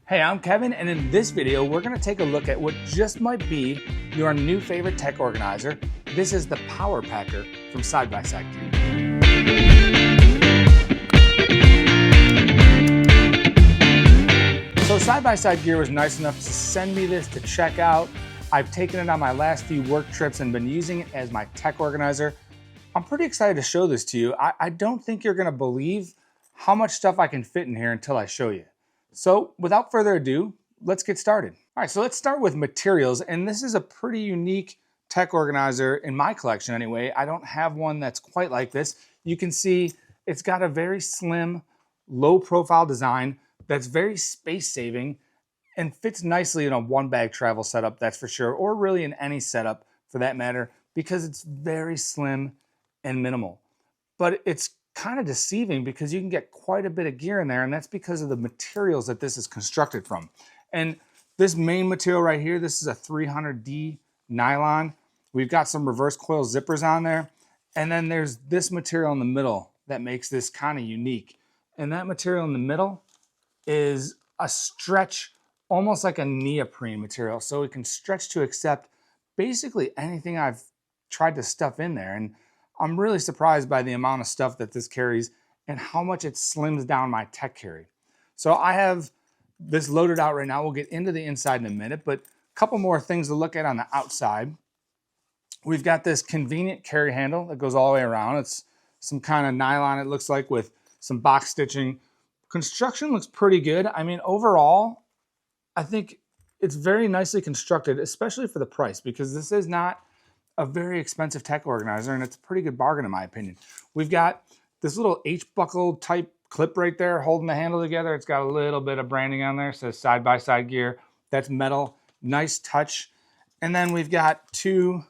Hey, I'm Kevin, and in this video, we're gonna take a look at what just might be your new favorite tech organizer. This is the Power Packer from Side by Side Gear. So Side by Side Gear was nice enough to send me this to check out. I've taken it on my last few work trips and been using it as my tech organizer. I'm pretty excited to show this to you. I don't think you're gonna believe how much stuff I can fit in here until I show you. So without further ado, let's get started. All right, so let's start with materials. And this is a pretty unique tech organizer in my collection anyway. I don't have one that's quite like this. You can see it's got a very slim, low profile design that's very space saving and fits nicely in a one bag travel setup, that's for sure, or really in any setup for that matter, because it's very slim and minimal. But it's kind of deceiving because you can get quite a bit of gear in there, and that's because of the materials that this is constructed from. And this main material right here, this is a 300D nylon. We've got some reverse coil zippers on there, and then there's this material in the middle that makes this kind of unique. And that material in the middle is a stretch, almost like a neoprene material, so it can stretch to accept basically anything I've tried to stuff in there. And I'm really surprised by the amount of stuff that this carries and how much it slims down my tech carry. So I have this loaded out right now. We'll get into the inside in a minute, but a couple more things to look at on the outside. We've got this convenient carry handle that goes all the way around. It's some kind of nylon, it looks like, with some box stitching. Construction looks pretty good. I mean, overall, I think it's very nicely constructed, especially for the price, because this is not a very expensive tech organizer, and it's a pretty good bargain in my opinion. We've got this little H-buckle type clip right there holding the handle together. It's got a little bit of branding on there. It says Side by Side Gear. That's metal, nice touch. And then we've got two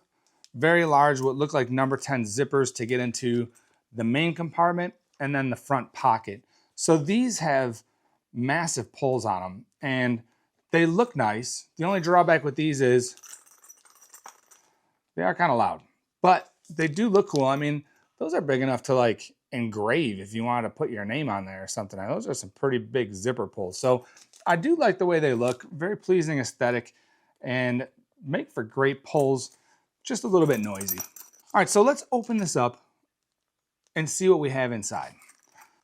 very large, what look like number 10 zippers to get into the main compartment and then the front pocket. So these have massive pulls on them and they look nice. The only drawback with these is they are kind of loud, but they do look cool. I mean, those are big enough to like engrave if you wanted to put your name on there or something. Those are some pretty big zipper pulls. So I do like the way they look, very pleasing aesthetic and make for great pulls, just a little bit noisy. All right, so let's open this up and see what we have inside.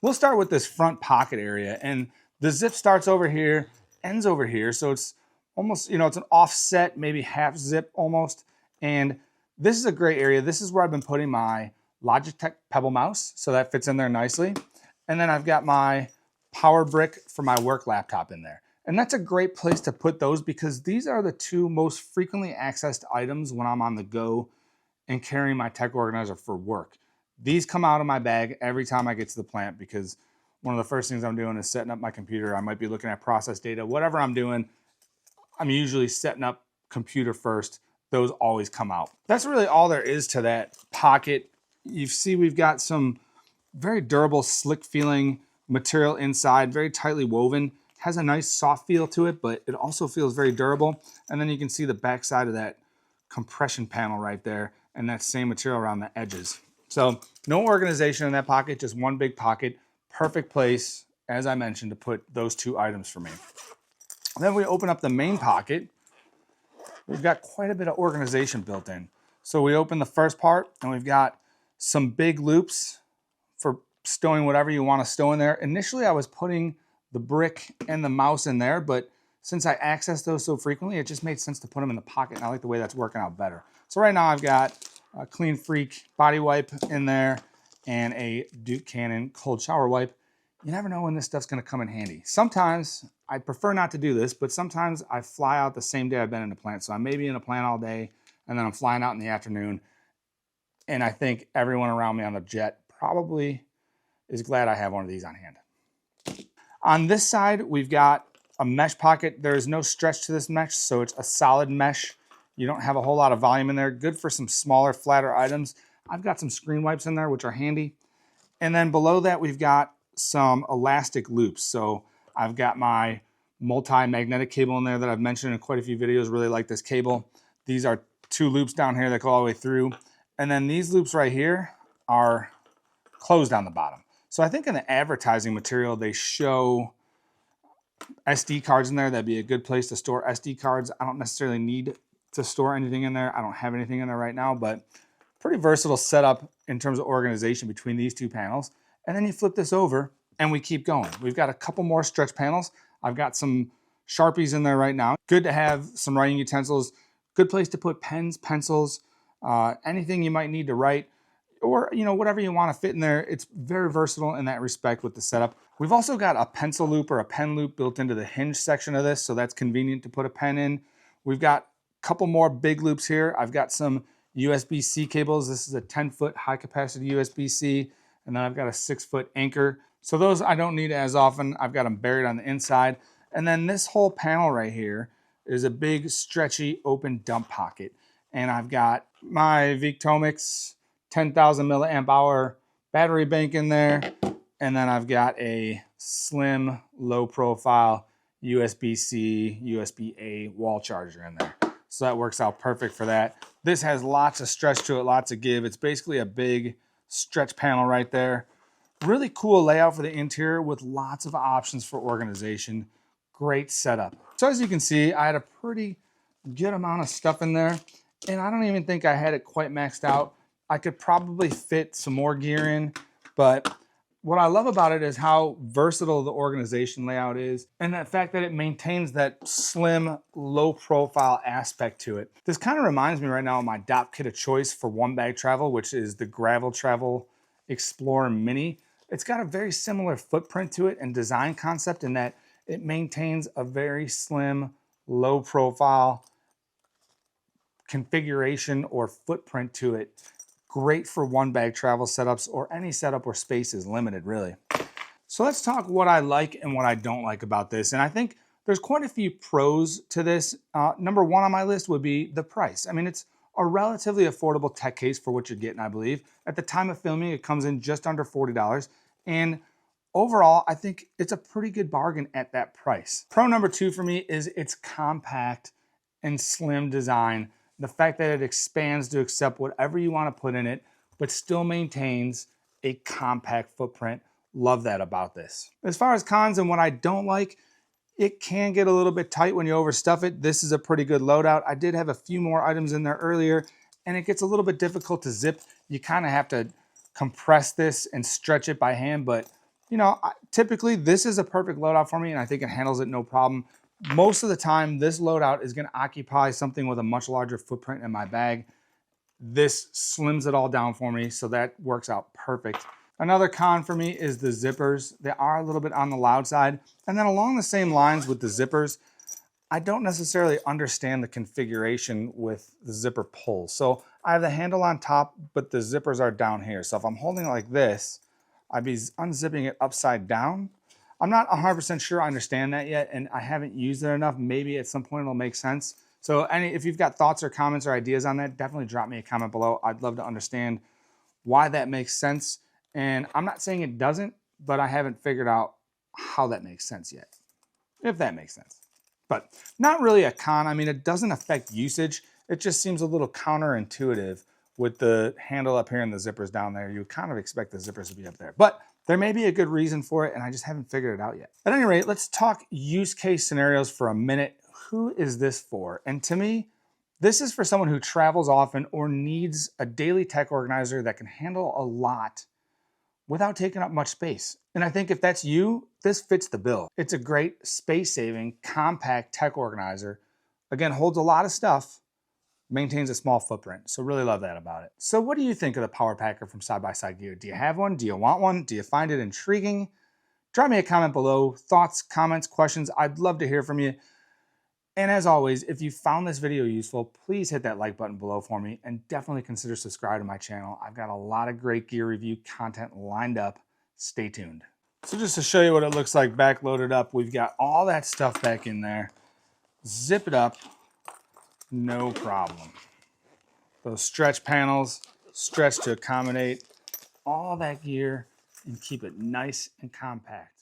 We'll start with this front pocket area, and the zip starts over here, ends over here. So it's almost, you know, it's an offset, maybe half zip almost. And this is a great area. This is where I've been putting my Logitech Pebble mouse, so that fits in there nicely. And then I've got my power brick for my work laptop in there. And that's a great place to put those because these are the two most frequently accessed items when I'm on the go and carrying my tech organizer for work. These come out of my bag every time I get to the plant because one of the first things I'm doing is setting up my computer. I might be looking at process data, whatever I'm doing. I'm usually setting up computer first. Those always come out. That's really all there is to that pocket. You see we've got some very durable, slick feeling material inside, very tightly woven. Has a nice soft feel to it, but it also feels very durable. And then you can see the back side of that compression panel right there and that same material around the edges. So no organization in that pocket, just one big pocket. Perfect place, as I mentioned, to put those two items for me. Then we open up the main pocket. We've got quite a bit of organization built in. So we open the first part and we've got some big loops for stowing whatever you want to stow in there. Initially, I was putting the brick and the mouse in there, but since I access those so frequently, it just made sense to put them in the pocket. And I like the way that's working out better. So right now I've got a Clean Freak body wipe in there and a Duke Cannon cold shower wipe. You never know when this stuff's gonna come in handy. Sometimes, I prefer not to do this, but sometimes I fly out the same day I've been in a plant. So I may be in a plant all day and then I'm flying out in the afternoon. And I think everyone around me on the jet probably is glad I have one of these on hand. On this side, we've got a mesh pocket. There's no stretch to this mesh, so it's a solid mesh. You don't have a whole lot of volume in there. Good for some smaller, flatter items. I've got some screen wipes in there, which are handy. And then below that, we've got some elastic loops. So I've got my multi-magnetic cable in there that I've mentioned in quite a few videos. Really like this cable. These are two loops down here that go all the way through. And then these loops right here are closed on the bottom. So I think in the advertising material, they show SD cards in there. That'd be a good place to store SD cards. I don't necessarily need to store anything in there. I don't have anything in there right now, but pretty versatile setup in terms of organization between these two panels. And then you flip this over and we keep going. We've got a couple more stretch panels. I've got some Sharpies in there right now. Good to have some writing utensils. Good place to put pens, pencils, anything you might need to write, or whatever you want to fit in there. It's very versatile in that respect with the setup. We've also got a pencil loop or a pen loop built into the hinge section of this, so that's convenient to put a pen in. We've got a couple more big loops here. I've got some USB-C cables. This is a 10-foot high capacity USB-C, and then I've got a 6-foot anchor. So those I don't need as often. I've got them buried on the inside. And then this whole panel right here is a big stretchy open dump pocket. And I've got my Victomix 10,000 milliamp hour battery bank in there. And then I've got a slim, low profile USB-C, USB-A wall charger in there. So that works out perfect for that. This has lots of stretch to it, lots of give. It's basically a big stretch panel right there. Really cool layout for the interior with lots of options for organization. Great setup. So as you can see, I had a pretty good amount of stuff in there, and I don't even think I had it quite maxed out. I could probably fit some more gear in, but what I love about it is how versatile the organization layout is, and the fact that it maintains that slim, low profile aspect to it. This kind of reminds me right now of my DOP kit of choice for one bag travel, which is the Gravel Travel Explorer Mini. It's got a very similar footprint to it and design concept in that it maintains a very slim, low profile configuration or footprint to it. Great for one bag travel setups or any setup where space is limited, really. So let's talk what I like and what I don't like about this. And I think there's quite a few pros to this. Number one on my list would be the price. I mean, it's a relatively affordable tech case for what you're getting, I believe. At the time of filming, it comes in just under $40. And overall, I think it's a pretty good bargain at that price. Pro number two for me is its compact and slim design. The fact that it expands to accept whatever you want to put in it, but still maintains a compact footprint. Love that about this. As far as cons and what I don't like, it can get a little bit tight when you overstuff it. This is a pretty good loadout. I did have a few more items in there earlier, and it gets a little bit difficult to zip. You kind of have to compress this and stretch it by hand, but typically this is a perfect loadout for me, and I think it handles it no problem. Most of the time, this loadout is going to occupy something with a much larger footprint in my bag. This slims it all down for me, so that works out perfect. Another con for me is the zippers. They are a little bit on the loud side. And then along the same lines with the zippers, I don't necessarily understand the configuration with the zipper pull. So I have the handle on top, but the zippers are down here. So if I'm holding it like this, I'd be unzipping it upside down. I'm not 100% sure I understand that yet, and I haven't used it enough. Maybe at some point it'll make sense. So if you've got thoughts or comments or ideas on that, definitely drop me a comment below. I'd love to understand why that makes sense. And I'm not saying it doesn't, but I haven't figured out how that makes sense yet, if that makes sense. But not really a con. I mean, it doesn't affect usage. It just seems a little counterintuitive with the handle up here and the zippers down there. You would kind of expect the zippers to be up there, but there may be a good reason for it, and I just haven't figured it out yet. At any rate, let's talk use case scenarios for a minute. Who is this for? And to me, this is for someone who travels often or needs a daily tech organizer that can handle a lot without taking up much space. And I think if that's you, this fits the bill. It's a great space-saving, compact tech organizer. Again, holds a lot of stuff, maintains a small footprint. So really love that about it. So what do you think of the Power Packer from Side by Side Gear? Do you have one? Do you want one? Do you find it intriguing? Drop me a comment below. Thoughts, comments, questions. I'd love to hear from you. And as always, if you found this video useful, please hit that like button below for me and definitely consider subscribing to my channel. I've got a lot of great gear review content lined up. Stay tuned. So just to show you what it looks like back loaded up, we've got all that stuff back in there. Zip it up. No problem. Those stretch panels, stretch to accommodate all that gear and keep it nice and compact.